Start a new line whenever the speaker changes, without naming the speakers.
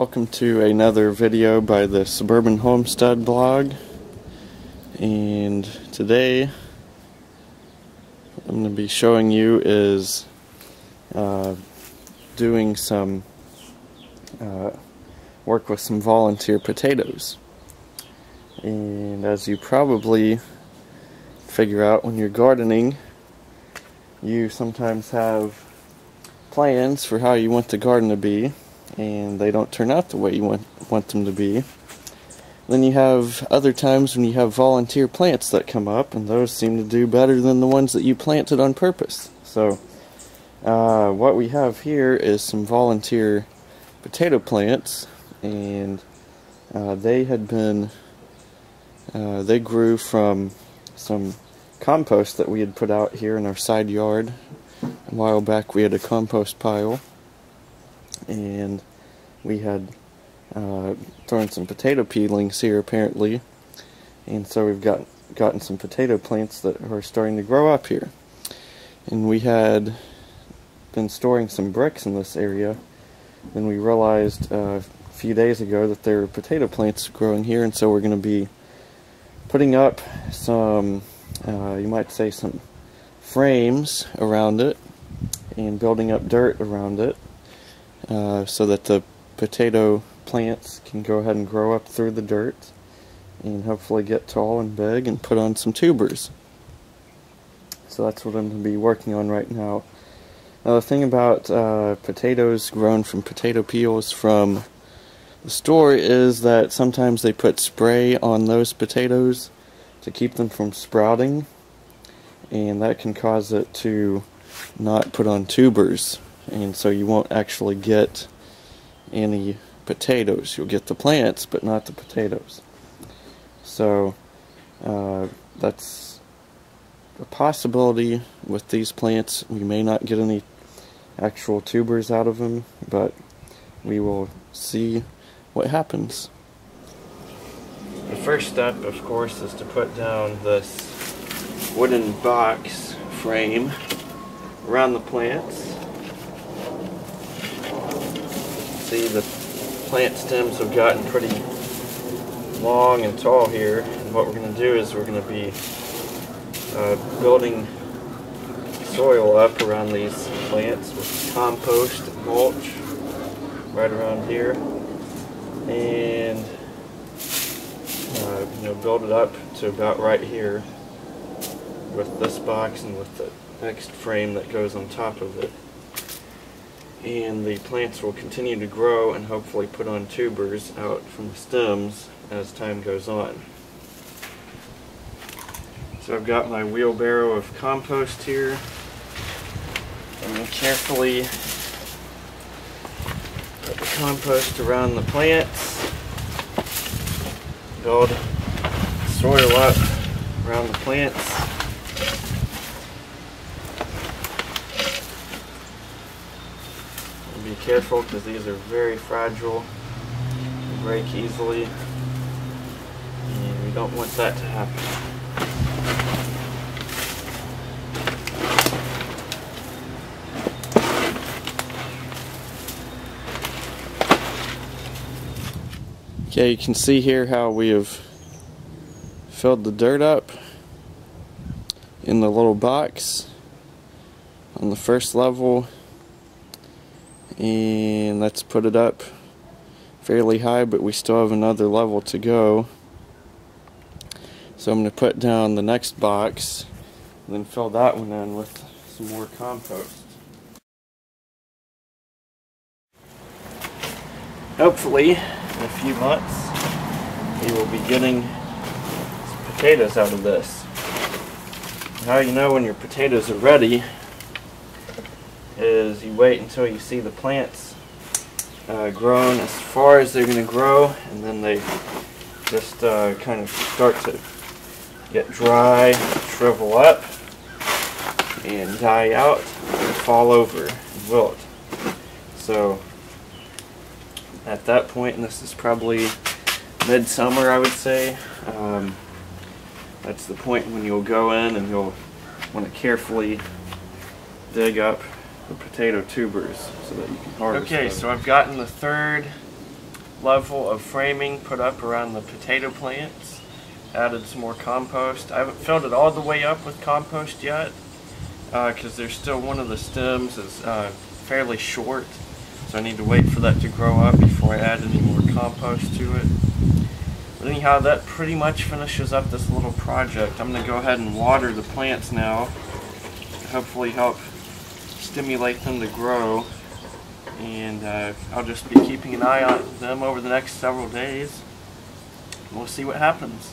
Welcome to another video by the Suburban Homestead blog, and today I'm going to be showing you is doing some work with some volunteer potatoes. And as you probably figure out when you're gardening, you sometimes have plans for how you want the garden to be, and they don't turn out the way you want them to be. Then you have other times when you have volunteer plants that come up, and those seem to do better than the ones that you planted on purpose. So what we have here is some volunteer potato plants, and they grew from some compost that we had put out here in our side yard. A while back we had a compost pile, and we had thrown some potato peelings here apparently, and so we've gotten some potato plants that are starting to grow up here. And we had been storing some bricks in this area, and we realized a few days ago that there were potato plants growing here, and so we're going to be putting up some, you might say, some frames around it and building up dirt around it so that the potato plants can go ahead and grow up through the dirt and hopefully get tall and big and put on some tubers. So that's what I'm going to be working on right now. Now, the thing about potatoes grown from potato peels from the store is that sometimes they put spray on those potatoes to keep them from sprouting, and that can cause it to not put on tubers, and so you won't actually get any potatoes. You'll get the plants, but not the potatoes. So that's a possibility with these plants. We may not get any actual tubers out of them, but we will see what happens. The first step, of course, is to put down this wooden box frame around the plants. See, the plant stems have gotten pretty long and tall here, and what we're going to do is we're going to be building soil up around these plants with compost and mulch right around here, and build it up to about right here with this box and with the next frame that goes on top of it. And the plants will continue to grow and hopefully put on tubers out from the stems as time goes on. So I've got my wheelbarrow of compost here. I'm going to carefully put the compost around the plants, build soil up around the plants. Be careful because these are very fragile and break easily, and we don't want that to happen. Okay, you can see here how we have filled the dirt up in the little box on the first level, and let's put it up fairly high, but we still have another level to go. So I'm going to put down the next box and then fill that one in with some more compost. Hopefully in a few months we will be getting some potatoes out of this. How you know when your potatoes are ready is you wait until you see the plants grown as far as they're going to grow, and then they just kind of start to get dry, shrivel up, and die out, and fall over and wilt. So at that point, and this is probably midsummer, I would say, that's the point when you'll go in and you'll want to carefully dig up the potato tubers so that you can harvest them. Okay, so I've gotten the third level of framing put up around the potato plants. Added some more compost. I haven't filled it all the way up with compost yet, because there's still one of the stems is fairly short, so I need to wait for that to grow up before I add any more compost to it. But anyhow, that pretty much finishes up this little project. I'm going to go ahead and water the plants now, hopefully help stimulate them to grow, and I'll just be keeping an eye on them over the next several days. We'll see what happens.